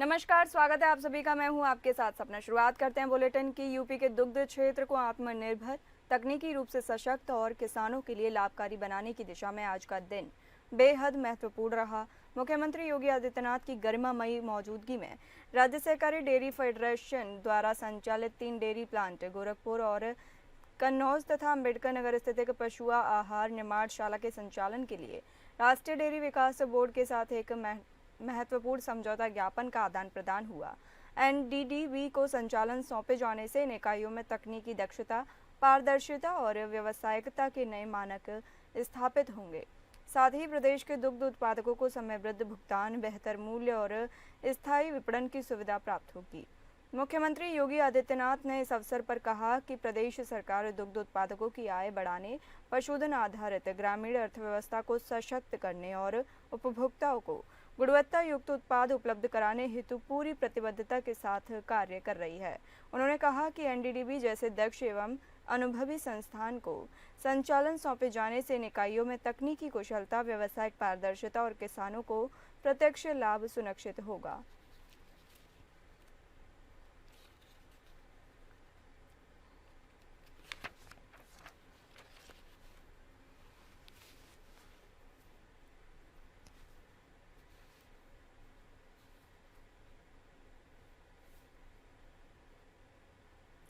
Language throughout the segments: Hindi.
नमस्कार, स्वागत है आप सभी का। मैं हूं आपके साथ सपना। शुरुआत करते हैं बुलेटिन की। यूपी के दुग्ध क्षेत्र को आत्मनिर्भर, तकनीकी रूप से सशक्त और किसानों के लिए लाभकारी बनाने की दिशा में आज का दिन बेहद महत्वपूर्ण रहा। मुख्यमंत्री योगी आदित्यनाथ की गरिमामयी मौजूदगी में राज्य सहकारी डेयरी फेडरेशन द्वारा संचालित 3 डेयरी प्लांट गोरखपुर और कन्नौज तथा अम्बेडकर नगर स्थित एक पशुआ आहार निर्माणशाला के संचालन के लिए राष्ट्रीय डेयरी विकास बोर्ड के साथ एक महत्वपूर्ण समझौता ज्ञापन का आदान प्रदान हुआ। एनडीडीबी को संचालन सौंपे जाने से इन इकाइयों में तकनीकी दक्षता, पारदर्शिता और व्यावसायिकता के नए मानक स्थापित होंगे। साथ ही प्रदेश के दुग्ध उत्पादकों को समयबद्ध भुगतान, बेहतर मूल्य और स्थायी विपणन की सुविधा प्राप्त होगी। मुख्यमंत्री योगी आदित्यनाथ ने इस अवसर पर कहा कि प्रदेश सरकार दुग्ध उत्पादकों की आय बढ़ाने, पशुधन आधारित ग्रामीण अर्थव्यवस्था को सशक्त करने और उपभोक्ताओं को गुणवत्ता युक्त उत्पाद उपलब्ध कराने हेतु पूरी प्रतिबद्धता के साथ कार्य कर रही है। उन्होंने कहा कि एनडीडीबी जैसे दक्ष एवं अनुभवी संस्थान को संचालन सौंपे जाने से इन इकाइयों में तकनीकी कुशलता, व्यावसायिक पारदर्शिता और किसानों को प्रत्यक्ष लाभ सुनिश्चित होगा।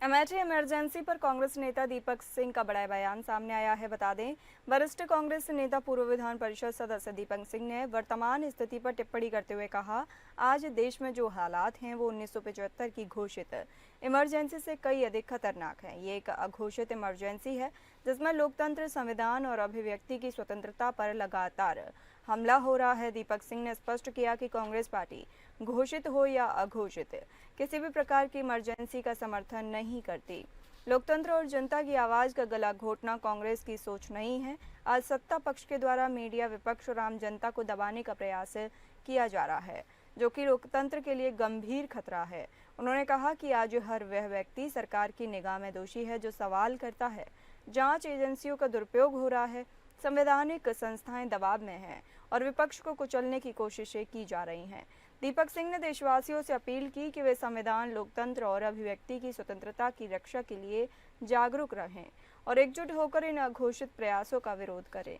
अमेठी इमरजेंसी पर कांग्रेस नेता दीपक सिंह का बड़ा बयान सामने आया है। बता दें, वरिष्ठ कांग्रेस नेता पूर्व विधान परिषद सदस्य दीपक सिंह ने वर्तमान स्थिति पर टिप्पणी करते हुए कहा, आज देश में जो हालात हैं वो 1975 की घोषित इमरजेंसी से कई अधिक खतरनाक है। ये एक अघोषित इमरजेंसी है जिसमें लोकतंत्र, संविधान और अभिव्यक्ति की स्वतंत्रता पर लगातार हमला हो रहा है। दीपक सिंह ने स्पष्ट किया कि कांग्रेस पार्टी घोषित हो या अघोषित किसी भी प्रकार की इमरजेंसी का समर्थन नहीं करती। लोकतंत्र और जनता की आवाज का गला घोटना कांग्रेस की सोच नहीं है। आज सत्ता पक्ष के द्वारा मीडिया, विपक्ष और आम जनता को दबाने का प्रयास किया जा रहा है, जो कि लोकतंत्र के लिए गंभीर खतरा है। उन्होंने कहा कि आज हर वह व्यक्ति सरकार की निगाह में दोषी है जो सवाल करता है। जांच एजेंसियों का दुरुपयोग हो रहा है, संवैधानिक संस्थाएं दबाव में हैं और विपक्ष को कुचलने की कोशिशें की जा रही हैं। दीपक सिंह ने देशवासियों से अपील की कि वे संविधान, लोकतंत्र और अभिव्यक्ति की स्वतंत्रता की रक्षा के लिए जागरूक रहें और एकजुट होकर इन अघोषित प्रयासों का विरोध करें।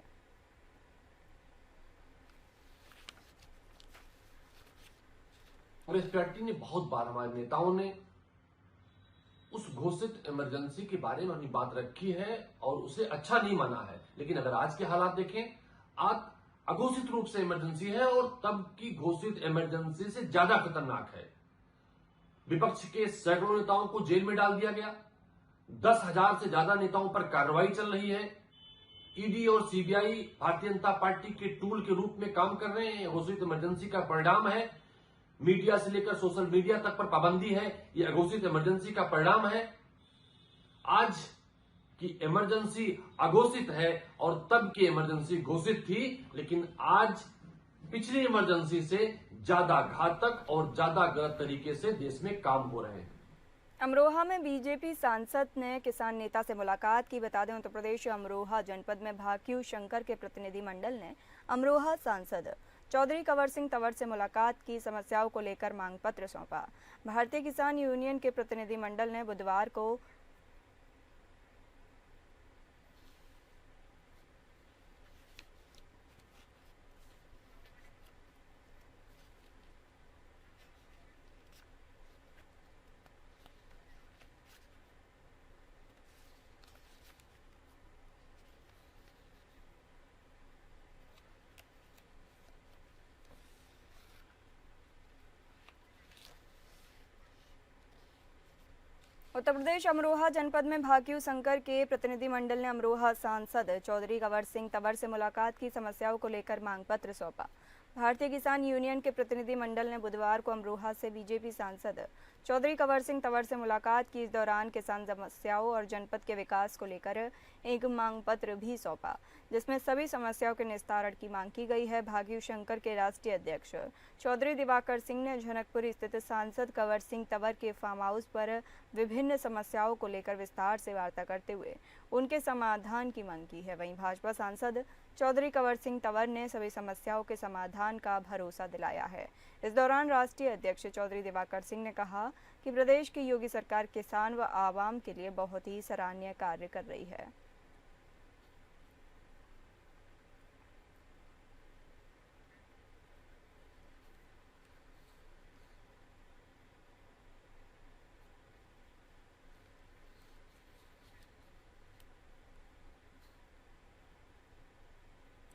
कांग्रेस पार्टी ने बहुत बार हमारे नेताओं ने उस घोषित इमरजेंसी के बारे में अपनी बात रखी है और उसे अच्छा नहीं माना है। लेकिन अगर आज के हालात देखें, आज अघोषित रूप से इमरजेंसी है और तब की घोषित इमरजेंसी से ज्यादा खतरनाक है। विपक्ष के सैकड़ों नेताओं को जेल में डाल दिया गया। 10,000 से ज्यादा नेताओं पर कार्रवाई चल रही है। ईडी और सीबीआई भारतीय जनता पार्टी के टूल के रूप में काम कर रहे हैं। घोषित इमरजेंसी का परिणाम है। मीडिया से लेकर सोशल मीडिया तक पर पाबंदी है। यह घोषित इमरजेंसी का परिणाम है। आज की इमरजेंसी अघोषित है और तब की इमरजेंसी घोषित थी, लेकिन आज पिछली इमरजेंसी से ज्यादा घातक और ज्यादा गलत तरीके से देश में काम हो रहे हैं। अमरोहा में बीजेपी सांसद ने किसान नेता से मुलाकात की। बता दें, उत्तर प्रदेश अमरोहा जनपद में भाकियू शंकर के प्रतिनिधि मंडल ने अमरोहा सांसद चौधरी कंवर सिंह तंवर से मुलाकात की। समस्याओं को लेकर मांग पत्र सौंपा। भारतीय किसान यूनियन के प्रतिनिधि मंडल ने बुधवार को उत्तर प्रदेश अमरोहा जनपद में भाकियू शंकर के प्रतिनिधि मंडल ने अमरोहा सांसद चौधरी कंवर सिंह तंवर से मुलाकात की। समस्याओं को लेकर मांग पत्र सौंपा। भारतीय किसान यूनियन के प्रतिनिधि मंडल ने बुधवार को अमरोहा से बीजेपी सांसद चौधरी कंवर सिंह तंवर से मुलाकात की। इस दौरान किसान समस्याओं और जनपद के विकास को लेकर एक मांग पत्र भी सौंपा, जिसमें सभी समस्याओं के निस्तारण की मांग की गई है। भाकियू शंकर के राष्ट्रीय अध्यक्ष चौधरी दिवाकर सिंह ने जनकपुर स्थित सांसद कंवर सिंह तंवर के फार्म हाउस पर विभिन्न समस्याओं को लेकर विस्तार से वार्ता करते हुए उनके समाधान की मांग की है। वहीं भाजपा सांसद चौधरी कंवर सिंह तंवर ने सभी समस्याओं के समाधान का भरोसा दिलाया है। इस दौरान राष्ट्रीय अध्यक्ष चौधरी दिवाकर सिंह ने कहा कि प्रदेश की योगी सरकार किसान व आवाम के लिए बहुत ही सराहनीय कार्य कर रही है।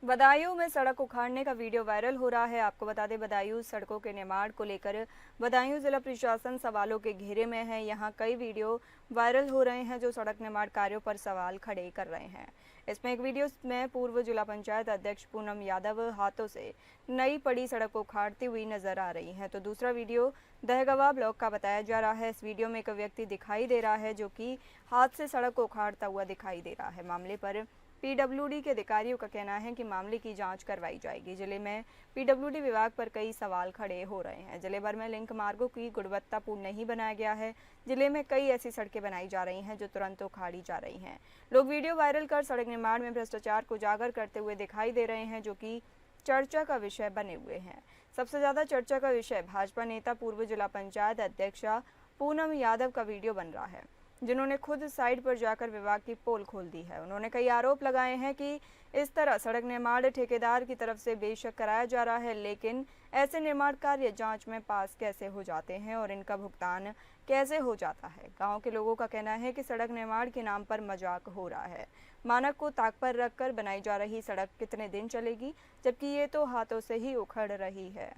बदायूं में सड़क उखाड़ने का वीडियो वायरल हो रहा है। आपको बता दें, बदायूं सड़कों के निर्माण को लेकर बदायूं जिला प्रशासन सवालों के घेरे में है। यहां कई वीडियो वायरल हो रहे हैं जो सड़क निर्माण कार्यों पर सवाल खड़े कर रहे हैं। इसमें एक वीडियो में पूर्व जिला पंचायत अध्यक्ष पूनम यादव हाथों से नई पड़ी सड़क को उखाड़ती हुई नजर आ रही हैं, तो दूसरा वीडियो दहगवा ब्लॉक का बताया जा रहा है। इस वीडियो में एक व्यक्ति दिखाई दे रहा है जो कि हाथ से सड़क को उखाड़ता हुआ दिखाई दे रहा है। मामले पर पीडब्ल्यूडी के अधिकारियों का कहना है कि मामले की जांच करवाई जाएगी। जिले में पीडब्ल्यूडी विभाग पर कई सवाल खड़े हो रहे हैं। जिले भर में लिंक मार्गों की गुणवत्तापूर्ण नहीं बनाया गया है। जिले में कई ऐसी सड़कें बनाई जा रही हैं जो तुरंत उखाड़ी जा रही हैं। लोग वीडियो वायरल कर सड़क निर्माण में भ्रष्टाचार को उजागर करते हुए दिखाई दे रहे हैं, जो कि चर्चा का विषय बने हुए हैं। सबसे ज्यादा चर्चा का विषय भाजपा नेता पूर्व जिला पंचायत अध्यक्षा पूनम यादव का वीडियो बन रहा है, जिन्होंने खुद साइट पर जाकर विभाग की पोल खोल दी है। उन्होंने कई आरोप लगाए हैं कि इस तरह सड़क निर्माण ठेकेदार की तरफ से बेशक कराया जा रहा है, लेकिन ऐसे निर्माण कार्य जांच में पास कैसे हो जाते हैं और इनका भुगतान कैसे हो जाता है। गांव के लोगों का कहना है कि सड़क निर्माण के नाम पर मजाक हो रहा है। मानक को ताक पर रखकर बनाई जा रही सड़क कितने दिन चलेगी, जबकि ये तो हाथों से ही उखड़ रही है।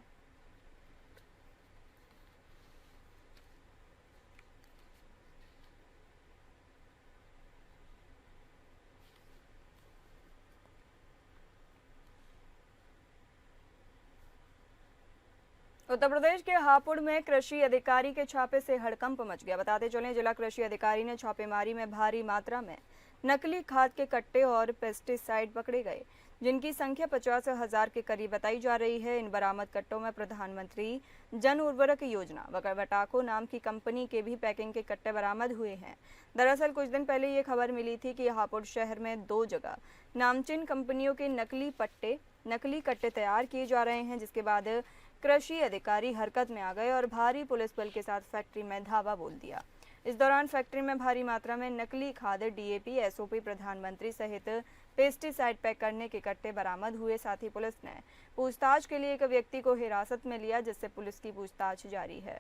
उत्तर प्रदेश के हापुड़ में कृषि अधिकारी के छापे से हड़कंप मच गया। बताते चलें, जिला कृषि अधिकारी ने छापेमारी में भारी मात्रा में नकली खाद के कट्टे और पेस्टिसाइड पकड़े गए, जिनकी संख्या 50,000 के करीब बताई जा रही है। इन बरामद कट्टों में प्रधानमंत्री जन उर्वरक योजना वटाको नाम की कंपनी के भी पैकिंग के कट्टे बरामद हुए हैं। दरअसल कुछ दिन पहले ये खबर मिली थी कि हापुड़ शहर में 2 जगह नामचीन कंपनियों के नकली कट्टे तैयार किए जा रहे हैं, जिसके बाद कृषि अधिकारी हरकत में आ गए और भारी पुलिस बल के साथ फैक्ट्री में धावा बोल दिया। इस दौरान फैक्ट्री में भारी मात्रा में नकली खाद, डीएपी, एसओपी, प्रधानमंत्री सहित पेस्टिसाइड पैक करने के कट्टे बरामद हुए। साथ ही पुलिस ने पूछताछ के लिए एक व्यक्ति को हिरासत में लिया, जिससे पुलिस की पूछताछ जारी है।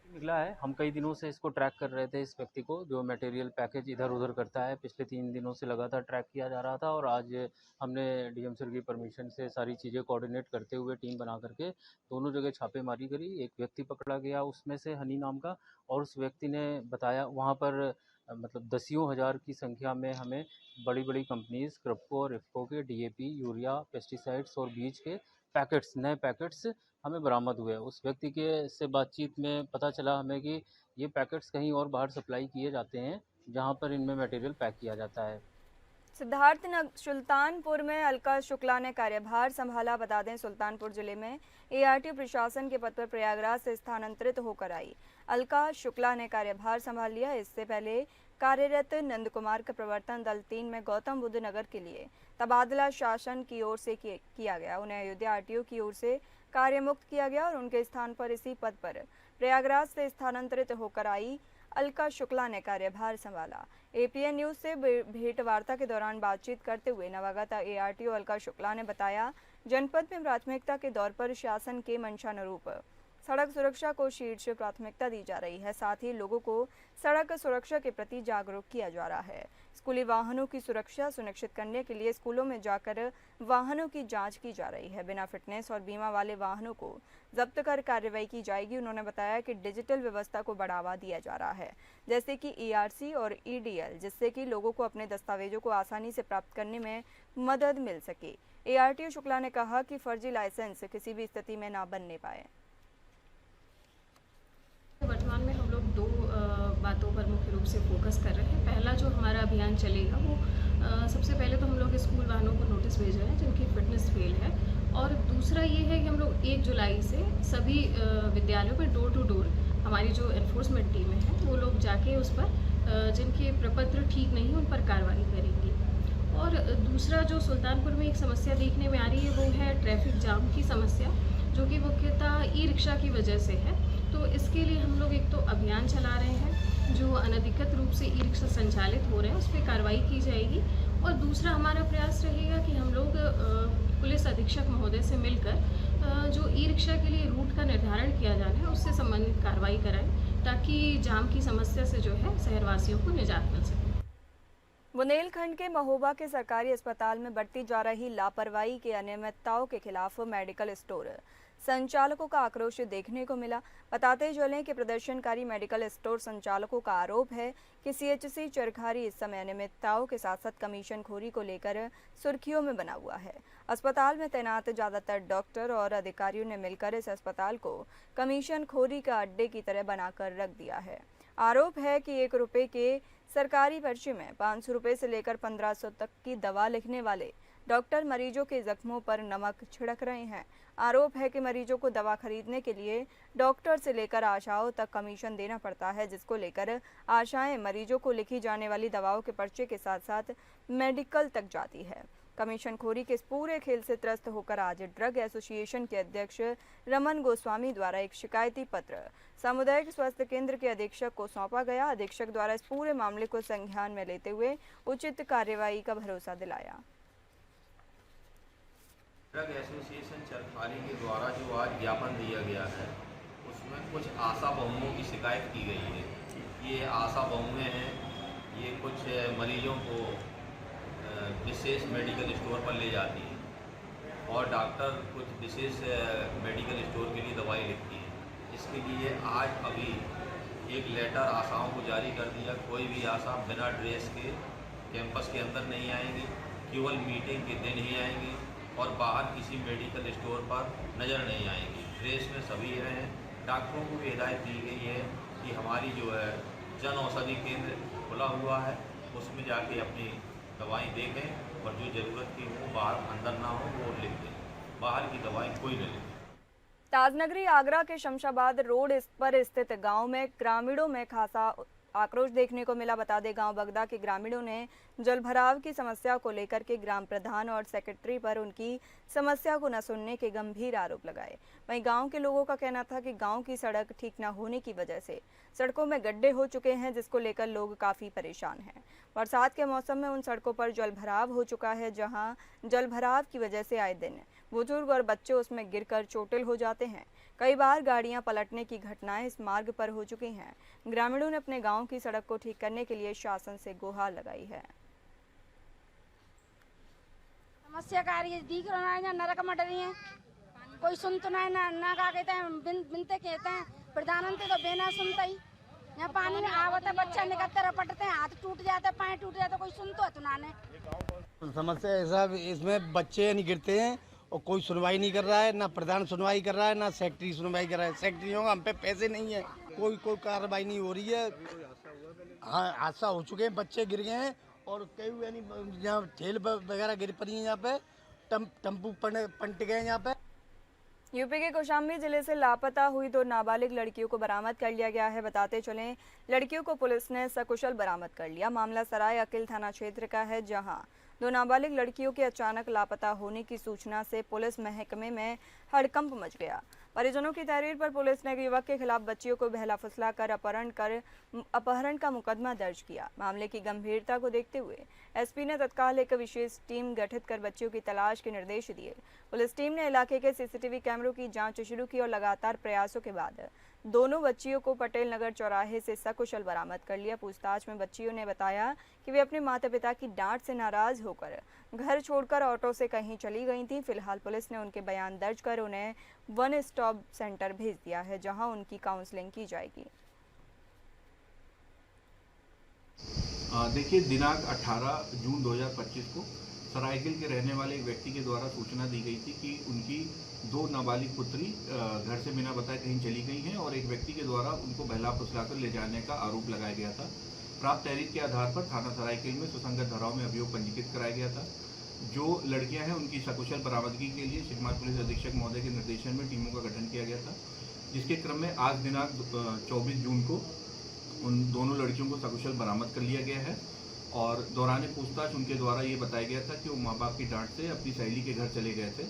निकला है। हम कई दिनों से इसको ट्रैक कर रहे थे, इस व्यक्ति को जो मटेरियल पैकेज इधर उधर करता है। पिछले 3 दिनों से लगातार ट्रैक किया जा रहा था और आज हमने डीएम सर की परमिशन से सारी चीज़ें कोऑर्डिनेट करते हुए टीम बना करके दोनों जगह छापेमारी करी। एक व्यक्ति पकड़ा गया उसमें से हनी नाम का, और उस व्यक्ति ने बताया वहाँ पर मतलब दसियों हज़ार की संख्या में हमें बड़ी बड़ी कंपनीज क्रप्को और इफ्को के डीएपी, यूरिया, पेस्टिसाइड्स और बीज के पैकेट्स, नए पैकेट्स हमें बरामद हुए। उस व्यक्ति के से बातचीत में पता चला हमें कि ये पैकेट्स कहीं और बाहर सप्लाई किए जाते हैं, जहां पर इनमें मटेरियल पैक किया जाता है। सुल्तानपुर में अलका शुक्ला ने कार्यभार संभाला। बता दें, सुल्तानपुर जिले में एआरटी प्रशासन के पद पर प्रयागराज से स्थानांतरित होकर आई अलका शुक्ला ने कार्यभार संभाल लिया। इससे पहले कार्यरत नंद कुमार का प्रवर्तन दल 3 में गौतम बुद्ध नगर के लिए तबादला शासन की ओर से किया गया। उन्हें अयोध्या आरटीओ की ओर से कार्यमुक्त किया गया और उनके स्थान पर इसी पद पर प्रयागराज से स्थानांतरित होकर आई अलका शुक्ला ने कार्यभार संभाला। एपीएन न्यूज से भेंट वार्ता के दौरान बातचीत करते हुए नवागत एआरटीओ अलका शुक्ला ने बताया, जनपद में प्राथमिकता के दौर पर शासन के मंशानुरूप सड़क सुरक्षा को शीर्ष प्राथमिकता दी जा रही है। साथ ही लोगों को सड़क सुरक्षा के प्रति जागरूक किया जा रहा है। स्कूली वाहनों की सुरक्षा सुनिश्चित करने के लिए स्कूलों में जाकर वाहनों की जांच की जा रही है। बिना फिटनेस और बीमा वाले वाहनों को जब्त कर कार्रवाई की जाएगी। उन्होंने बताया कि डिजिटल व्यवस्था को बढ़ावा दिया जा रहा है, जैसे कि ईआरसी और ईडीएल, जिससे कि लोगों को अपने दस्तावेजों को आसानी से प्राप्त करने में मदद मिल सके। एआरटीओ शुक्ला ने कहा कि फर्जी लाइसेंस किसी भी स्थिति में न बनने पाए। वर्तमान में हम लोग 2 बातों पर मुख्य रूप से फोकस कर रहे हैं। पहला जो हमारा अभियान चलेगा वो सबसे पहले तो हम लोग स्कूल वाहनों को नोटिस भेज रहे हैं जिनकी फिटनेस फेल है, और दूसरा ये है कि हम लोग 1 जुलाई से सभी विद्यालयों पर डोर टू डोर हमारी जो एनफोर्समेंट टीम है वो लोग जाके उस पर जिनके प्रपत्र ठीक नहीं उन पर कार्रवाई करेंगी। और दूसरा जो सुल्तानपुर में एक समस्या देखने में आ रही है वो है ट्रैफिक जाम की समस्या, जो कि मुख्यतः ई रिक्शा की वजह से है। तो इसके लिए हम लोग एक तो अभियान चला रहे हैं, जो अनधिकृत रूप से ई रिक्शा संचालित हो रहे हैं उस पर कार्रवाई की जाएगी। और दूसरा हमारा प्रयास रहेगा कि हम लोग पुलिस अधीक्षक महोदय से मिलकर जो ई रिक्शा के लिए रूट का निर्धारण किया जाना है उससे संबंधित कार्रवाई कराएं, ताकि जाम की समस्या से जो है शहरवासियों को निजात मिल सके। बुंदेलखंड के महोबा के सरकारी अस्पताल में बरती जा रही लापरवाही के अनियमितताओं के खिलाफ मेडिकल स्टोर संचालकों का आक्रोश देखने को मिला। बताते चलें कि प्रदर्शनकारी मेडिकल स्टोर संचालकों का आरोप है कि सीएचसी चरखारी इस समय अनियमितताओं के साथ साथ कमीशन खोरी को लेकर सुर्खियों में बना हुआ है। अस्पताल में तैनात ज्यादातर डॉक्टर और अधिकारियों ने मिलकर इस अस्पताल को कमीशन खोरी का अड्डे की तरह बनाकर रख दिया है। आरोप है कि 1 रुपये के सरकारी पर्ची में 500 रुपये से लेकर 1500 तक की दवा लिखने वाले डॉक्टर मरीजों के जख्मों पर नमक छिड़क रहे हैं। आरोप है कि मरीजों को दवा खरीदने के लिए डॉक्टर से लेकर आशाओं तक कमीशन देना पड़ता है, जिसको लेकर आशाएं मरीजों को लिखी जाने वाली दवाओं के पर्चे के साथ साथ मेडिकल तक जाती है। कमीशन खोरी के इस पूरे खेल से त्रस्त होकर आज ड्रग एसोसिएशन के अध्यक्ष रमन गोस्वामी द्वारा एक शिकायती पत्र सामुदायिक स्वास्थ्य केंद्र के अधीक्षक को सौंपा गया। अधीक्षक द्वारा इस पूरे मामले को संज्ञान में लेते हुए उचित कार्यवाही का भरोसा दिलाया। ड्रग एसोसिएशन चरखारी के द्वारा जो आज ज्ञापन दिया गया है उसमें कुछ आशा बहुओं की शिकायत की गई है। ये आशा बहुएँ हैं, ये कुछ मरीजों को विशेष मेडिकल स्टोर पर ले जाती हैं और डॉक्टर कुछ विशेष मेडिकल स्टोर के लिए दवाई लिखती है। इसके लिए आज अभी एक लेटर आशाओं को जारी कर दिया। कोई भी आशा बिना ड्रेस के कैंपस के अंदर नहीं आएंगी, केवल मीटिंग के दिन ही आएंगी और बाहर किसी मेडिकल स्टोर पर नज़र नहीं आएंगी। ड्रेस में सभी रहें। डॉक्टरों को भी हिदायत दी गई है कि हमारी जो है जन औषधि केंद्र खुला हुआ है, उसमें जाके अपनी दवाएं देखें और जो ज़रूरत की हो बाहर अंदर ना हो वो लिख दें। बाहर की दवाएं कोई न लें। ताजनगरी आगरा के शमशाबाद रोड पर स्थित गांव में ग्रामीणों में खासा आक्रोश देखने को मिला। बता दें, गांव बगदा के ग्रामीणों ने जलभराव की समस्या को लेकर के ग्राम प्रधान और सेक्रेटरी पर उनकी समस्या को न सुनने के गंभीर आरोप लगाए। वहीं गांव के लोगों का कहना था कि गांव की सड़क ठीक न होने की वजह से सड़कों में गड्ढे हो चुके हैं, जिसको लेकर लोग काफी परेशान हैं। बरसात के मौसम में उन सड़कों पर जलभराव हो चुका है, जहां जलभराव की वजह से आए दिन बुजुर्ग और बच्चे उसमें गिरकर चोटिल हो जाते हैं। कई बार गाड़ियां पलटने की घटनाएं इस मार्ग पर हो चुकी हैं। ग्रामीणों ने अपने गांव की सड़क को ठीक करने के लिए शासन से गुहार लगाई है। समस्या कार्य दिख रहा है, नरक मट रही है, कोई सुन तो ना का कहते हैं, बिनते कहते हैं प्रधानमंत्री तो बेना सुनता ही। यहाँ पानी में आवता बच्चा निकलते रपटते हैं, हाथ टूट जाते, पाए टूट जाते, कोई सुन तो तुनाने। समस्या ऐसा इसमें बच्चे नहीं गिरते हैं और कोई सुनवाई नहीं कर रहा है, ना प्रधान सुनवाई कर रहा है, ना सेक्रेटरी सुनवाई कर रहा है। सेक्रेटरियों का हम पे पैसे नहीं है, कोई कार्रवाई नहीं हो रही है। हाँ, हादसा हो चुके हैं, बच्चे गिर गए हैं और कई यानी यहाँ ठेल वगैरह गिर पड़ी है, यहाँ पे टम्पू पलट गए यहाँ पे। यूपी के कौशाम्बी जिले से लापता हुई 2 नाबालिग लड़कियों को बरामद कर लिया गया है। बताते चलें, लड़कियों को पुलिस ने सकुशल बरामद कर लिया। मामला सराय अकिल थाना क्षेत्र का है, जहां 2 नाबालिग लड़कियों के अचानक लापता होने की सूचना से पुलिस महकमे में हड़कंप मच गया। परिजनों की तहरीर पर पुलिस ने युवक के खिलाफ बच्चियों को बहला फुसला कर अपहरण का मुकदमा दर्ज किया। मामले की गंभीरता को देखते हुए एसपी ने तत्काल एक विशेष टीम गठित कर बच्चियों की तलाश के निर्देश दिए। पुलिस टीम ने इलाके के सीसीटीवी कैमरों की जांच शुरू की और लगातार प्रयासों के बाद दोनों बच्चियों को पटेल नगर चौराहे से सकुशल बरामद कर लिया। पूछताछ में बच्चियों ने बताया कि वे अपने माता पिता की डांट से नाराज होकर घर छोड़कर ऑटो से कहीं चली गई थीं। फिलहाल पुलिस ने उनके बयान दर्ज कर उन्हें 1 स्टॉप सेंटर भेज दिया है, जहां उनकी काउंसलिंग की जाएगी। देखिए, दिनांक 18 जून 2025 को सरायकिल के रहने वाले एक व्यक्ति के द्वारा सूचना दी गई थी कि उनकी 2 नाबालिग पुत्री घर से बिना बताए कहीं चली गई हैं और एक व्यक्ति के द्वारा उनको बहला फुसलाकर ले जाने का आरोप लगाया गया था। प्राप्त तहरीर के आधार पर थाना सरायकिल में सुसंगत धाराओं में अभियोग पंजीकृत कराया गया था। जो लड़कियां हैं उनकी सकुशल बरामदगी के लिए शिवकुमार पुलिस अधीक्षक महोदय के निर्देशन में टीमों का गठन किया गया था, जिसके क्रम में आज दिनांक 24 जून को उन दोनों लड़कियों को सकुशल बरामद कर लिया गया है और दौरान पूछताछ उनके द्वारा ये बताया गया था कि वो माँ बाप की डांट से अपनी सहेली के घर चले गए थे।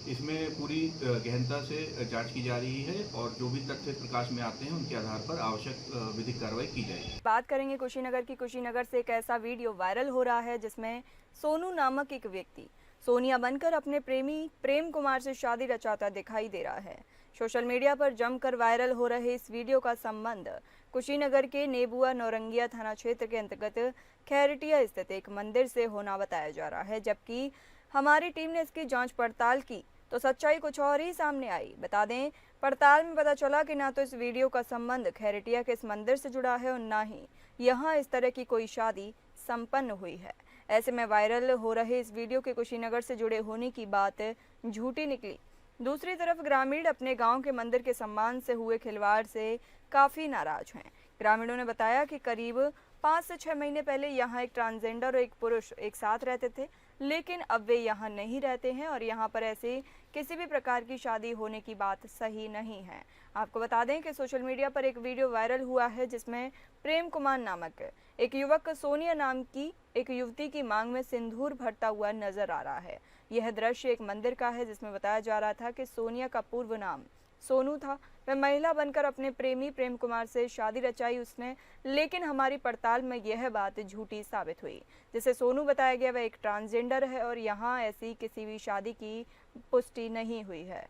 इसमें पूरी गहनता से जांच की जा रही है और जो भी तथ्य प्रकाश में आते हैं उनके आधार पर आवश्यक विधिक कार्रवाई की जाएगी। बात करेंगे कुशीनगर की। कुशीनगर से एक ऐसा वीडियो वायरल हो रहा है जिसमें सोनू नामक एक व्यक्ति सोनिया बनकर अपने प्रेमी प्रेम कुमार से शादी रचाता दिखाई दे रहा है। सोशल मीडिया पर जमकर वायरल हो रहे इस वीडियो का संबंध कुशीनगर के नेबुआ नौरंगिया थाना क्षेत्र के अंतर्गत खैरटिया स्थित एक मंदिर से होना बताया जा रहा है। जबकि हमारी टीम ने इसकी जांच पड़ताल की तो सच्चाई कुछ और ही सामने आई। बता दें, पड़ताल में पता चला कि ना तो इस वीडियो का संबंध खैरटिया के इस मंदिर से जुड़ा है और ना ही यहाँ इस तरह की कोई शादी संपन्न हुई है। ऐसे में वायरल हो रहे इस वीडियो के कुशीनगर से जुड़े होने की बात झूठी निकली। दूसरी तरफ ग्रामीण अपने गांव के मंदिर के सम्मान से हुए खिलवाड़ से काफी नाराज हैं। ग्रामीणों ने बताया कि करीब 5 से 6 महीने पहले यहाँ एक ट्रांसजेंडर और एक पुरुष एक साथ रहते थे, लेकिन अब वे यहाँ नहीं रहते हैं और यहाँ पर ऐसे किसी भी प्रकार की शादी होने की बात सही नहीं है। आपको बता दें कि सोशल मीडिया पर एक वीडियो वायरल हुआ है जिसमें प्रेम कुमार नामक एक युवक सोनिया नाम की एक युवती की मांग में सिंदूर भरता हुआ नजर आ रहा है। यह दृश्य एक मंदिर का है जिसमें बताया जा रहा था कि सोनिया का पूर्व नाम सोनू था। वह महिला बनकर अपने प्रेमी प्रेम कुमार से शादी रचाई उसने, लेकिन हमारी पड़ताल में यह बात झूठी साबित हुई। जिसे सोनू बताया गया वह एक ट्रांसजेंडर है और यहाँ ऐसी किसी भी शादी की पुष्टि नहीं हुई है।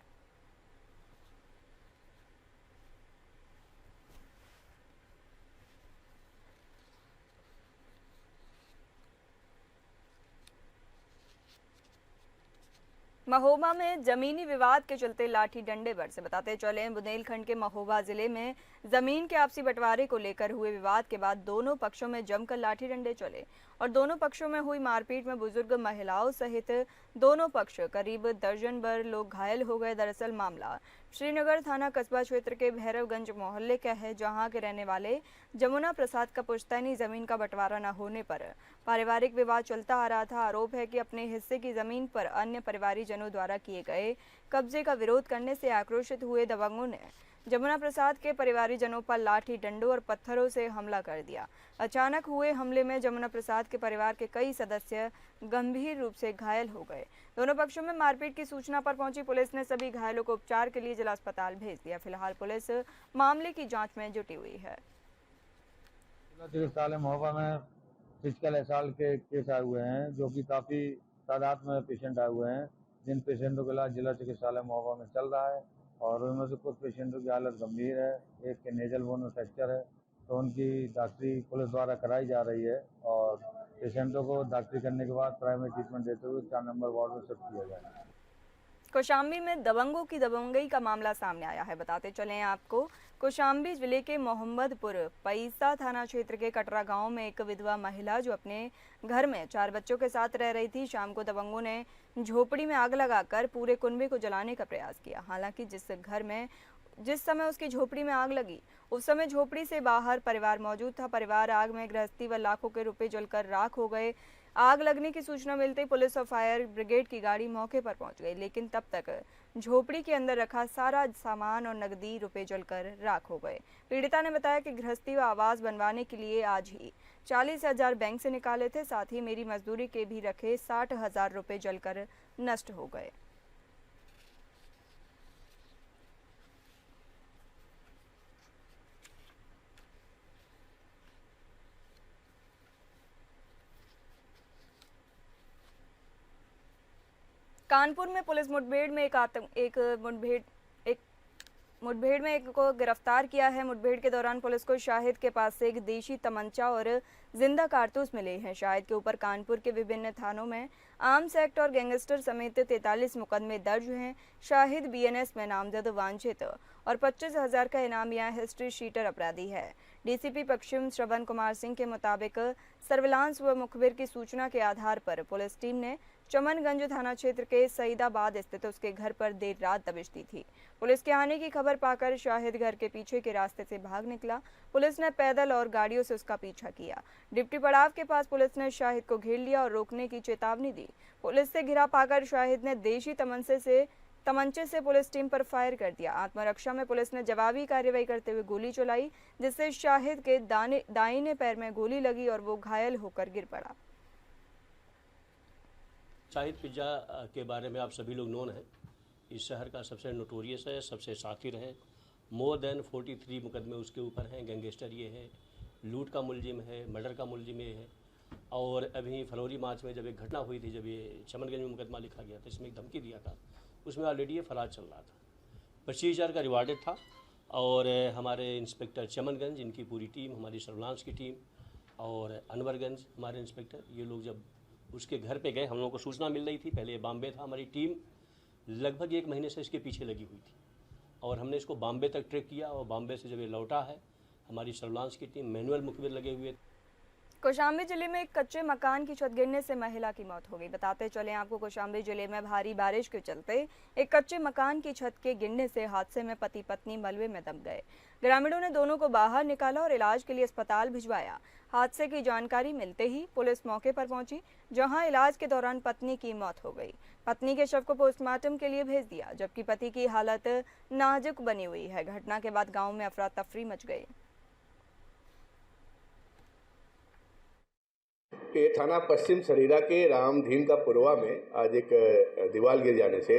महोबा में जमीनी विवाद के चलते लाठी डंडे बरसे। बताते चले, बुंदेलखंड के महोबा जिले में जमीन के आपसी बंटवारे को लेकर हुए विवाद के बाद दोनों पक्षों में जमकर लाठी डंडे चले और दोनों पक्षों में हुई मारपीट में बुजुर्ग महिलाओं सहित दोनों पक्ष करीब दर्जन भर लोग घायल हो गए। दरअसल मामला श्रीनगर थाना कस्बा क्षेत्र के भैरवगंज मोहल्ले का है, जहां के रहने वाले जमुना प्रसाद का पुश्तैनी जमीन का बंटवारा न होने पर पारिवारिक विवाद चलता आ रहा था। आरोप है कि अपने हिस्से की जमीन पर अन्य परिवारीजनों द्वारा किए गए कब्जे का विरोध करने से आक्रोशित हुए दबंगों ने जमुना प्रसाद के परिवारीजनों पर लाठी डंडों और पत्थरों से हमला कर दिया। अचानक हुए हमले में जमुना प्रसाद के परिवार के कई सदस्य गंभीर रूप से घायल हो गए। दोनों पक्षों में मारपीट की सूचना पर पहुंची पुलिस ने सभी घायलों को उपचार के लिए जिला अस्पताल भेज दिया। फिलहाल पुलिस मामले की जांच में जुटी हुई है। महोबा में फिजिकल असॉल्ट के केस आए हुए हैं, जो कि काफी तादाद में पेशेंट आए हुए हैं, जिन पेशेंटों का इलाज जिला चिकित्सालय महोबा में चल रहा है और उनमें से कुछ पेशेंटों की हालत गंभीर है। एक के नेजल बोन में फ्रैक्चर है, तो उनकी डॉक्टरी पुलिस द्वारा कराई जा रही है और पेशेंटों को डॉक्टरी करने के बाद प्राइमरी ट्रीटमेंट देते हुए 4 नंबर वार्ड में शिफ्ट किया जाए। कौशाम्बी में दबंगों की दबंगई का मामला सामने आया है। बताते चलें आपको, कौशाम्बी जिले के मोहम्मदपुर पैसा थाना क्षेत्र के कटरा गांव में एक विधवा महिला जो अपने घर में 4 बच्चों के साथ रह रही थी, शाम को दबंगों ने झोपड़ी में आग लगाकर पूरे कुनबे को जलाने का प्रयास किया। हालांकि जिस समय उसकी झोपड़ी में आग लगी उस समय झोपड़ी से बाहर परिवार मौजूद था। परिवार आग में गृहस्थी व लाखों के रुपए जलकर राख हो गए। आग लगने की सूचना मिलते ही पुलिस और फायर ब्रिगेड की गाड़ी मौके पर पहुंच गई, लेकिन तब तक झोपड़ी के अंदर रखा सारा सामान और नकदी रुपए जलकर राख हो गए। पीड़िता ने बताया कि गृहस्थी व आवास बनवाने के लिए आज ही 40,000 बैंक से निकाले थे, साथ ही मेरी मजदूरी के भी रखे 60,000 रुपए जलकर नष्ट हो गए। कानपुर में पुलिस मुठभेड़ में एक को गिरफ्तार किया है। मुठभेड़ के दौरान पुलिस को शाहिद के पास से एक देशी तमंचा और जिंदा कारतूस मिले हैं। शाहिद के ऊपर कानपुर के विभिन्न थानों में आर्म्स एक्ट और गैंगस्टर समेत 43 मुकदमे दर्ज हैं। शाहिद बीएनएस में नामजद वांछित और 25,000 का इनामिया हिस्ट्री शीटर अपराधी है। डीसीपी पश्चिम श्रवण कुमार सिंह के मुताबिक सर्विलांस व मुखबिर की सूचना के आधार पर पुलिस टीम ने चमनगंज थाना क्षेत्र के सईदाबाद स्थित उसके घर पर देर रात दबिश दी थी। पुलिस के आने की खबर पाकर शाहिद घर के पीछे के रास्ते से भाग निकला। पुलिस ने पैदल और गाड़ियों से उसका पीछा किया। डिप्टी पड़ाव के पास पुलिस ने शाहिद को घेर लिया और रोकने की चेतावनी दी। पुलिस से घिरा पाकर शाहिद ने देशी तमंचे से पुलिस टीम पर फायर कर दिया। आत्मरक्षा में पुलिस ने जवाबी कार्रवाई करते हुए गोली चलाई, जिससे शाहिद के दाहिने पैर में गोली लगी और वो घायल होकर गिर पड़ा। शाहिद पिज्जा के बारे में आप सभी लोग नोन हैं। इस शहर का सबसे नोटोरियस है, सबसे शातिर है। मोर देन 43 मुकदमे उसके ऊपर हैं। गैंगस्टर ये है, लूट का मुलजिम है, मर्डर का मुलजिम ये है। और अभी फरवरी मार्च में जब एक घटना हुई थी, जब ये चमनगंज में मुकदमा लिखा गया था, इसमें एक धमकी दिया था, उसमें ऑलरेडी ये फरार चल रहा था। 25,000 का रिवार्डेड था। और हमारे इंस्पेक्टर चमनगंज, इनकी पूरी टीम, हमारी सर्विलांस की टीम और अनवरगंज हमारे इंस्पेक्टर, ये लोग जब उसके घर पे गए, हम लोगों को सूचना मिल रही थी, पहले ये बॉम्बे था, हमारी टीम लगभग 1 महीने से इसके पीछे लगी हुई थी और हमने इसको बॉम्बे तक ट्रैक किया। और बॉम्बे से जब ये लौटा है, हमारी सर्विलांस की टीम, मैनुअल मुखबिर लगे हुए। कौशाम्बी जिले में एक कच्चे मकान की छत गिरने से महिला की मौत हो गई। बताते चले आपको, कौशाम्बी जिले में भारी बारिश के चलते एक कच्चे मकान की छत के गिरने से हादसे में पति पत्नी मलबे में दब गए। ग्रामीणों ने दोनों को बाहर निकाला और इलाज के लिए अस्पताल भिजवाया। हादसे की जानकारी मिलते ही पुलिस मौके पर पहुंची, जहां इलाज के दौरान पत्नी की मौत हो गई। पत्नी के शव को पोस्टमार्टम के लिए भेज दिया, जबकि पति की हालत नाजुक बनी हुई है। घटना के बाद गाँव में अफरा तफरी मच गई। ये थाना पश्चिम सरीरा के राम धीम का पुरवा में आज एक दीवार गिर जाने से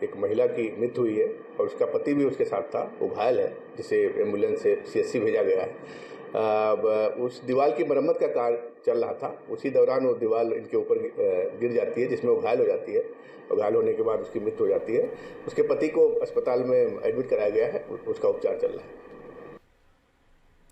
एक महिला की मृत्यु हुई है और उसका पति भी उसके साथ था। वो घायल है, जिसे एम्बुलेंस से CSC भेजा गया है। उस दीवार की मरम्मत का कार्य चल रहा था, उसी दौरान वो दीवार इनके ऊपर गिर जाती है, जिसमें वो घायल हो जाती है और घायल होने के बाद उसकी मृत्यु हो जाती है। उसके पति को अस्पताल में एडमिट कराया गया है, उसका उपचार चल रहा है।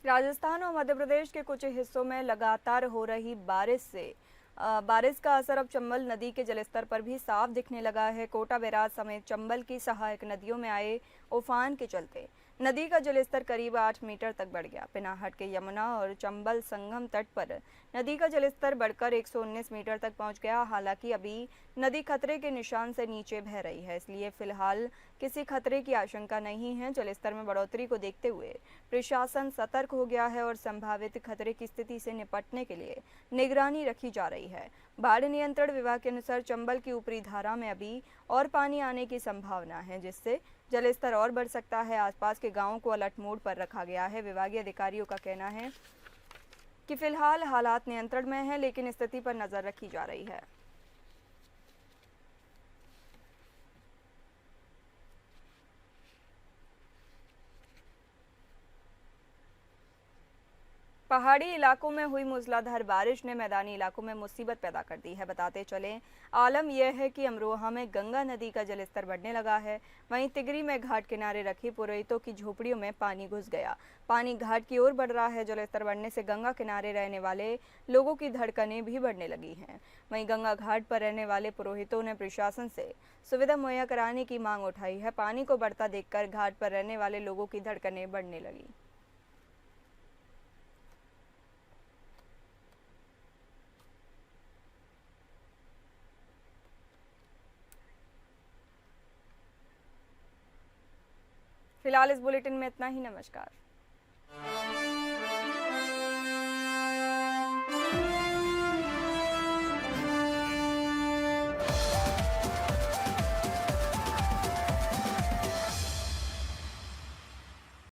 राजस्थान और मध्य प्रदेश के कुछ हिस्सों में लगातार हो रही बारिश का असर अब चंबल नदी के जलस्तर पर भी साफ दिखने लगा है। कोटा बैराज समेत चंबल की सहायक नदियों में आए उफान के चलते नदी का जलस्तर करीब 8 मीटर तक बढ़ गया। पिनाहट के यमुना और चंबल संगम तट पर नदी का जलस्तर बढ़कर 119 मीटर तक पहुंच गया। हालांकि अभी नदी खतरे के निशान से नीचे बह रही है, इसलिए फिलहाल किसी खतरे की आशंका नहीं है। जलस्तर में बढ़ोतरी को देखते हुए प्रशासन सतर्क हो गया है और संभावित खतरे की स्थिति से निपटने के लिए निगरानी रखी जा रही है। बाढ़ नियंत्रण विभाग के अनुसार चंबल की ऊपरी धारा में अभी और पानी आने की संभावना है, जिससे जलस्तर और बढ़ सकता है। आसपास के गांवों को अलर्ट मोड पर रखा गया है। विभागीय अधिकारियों का कहना है कि फिलहाल हालात नियंत्रण में हैं, लेकिन स्थिति पर नजर रखी जा रही है। पहाड़ी इलाकों में हुई मूसलाधार बारिश ने मैदानी इलाकों में मुसीबत पैदा कर दी है। बताते चलें, आलम यह है कि अमरोहा में गंगा नदी का जलस्तर बढ़ने लगा है। वहीं तिगरी में घाट किनारे रखी पुरोहितों की झोपड़ियों में पानी घुस गया। पानी घाट की ओर बढ़ रहा है। जलस्तर बढ़ने से गंगा किनारे रहने वाले लोगों की धड़कनें भी बढ़ने लगी हैं। वहीं गंगा घाट पर रहने वाले पुरोहितों ने प्रशासन से सुविधा मुहैया कराने की मांग उठाई है। पानी को बढ़ता देखकर घाट पर रहने वाले लोगों की धड़कनें बढ़ने लगी। फिलहाल इस बुलेटिन में इतना ही। नमस्कार।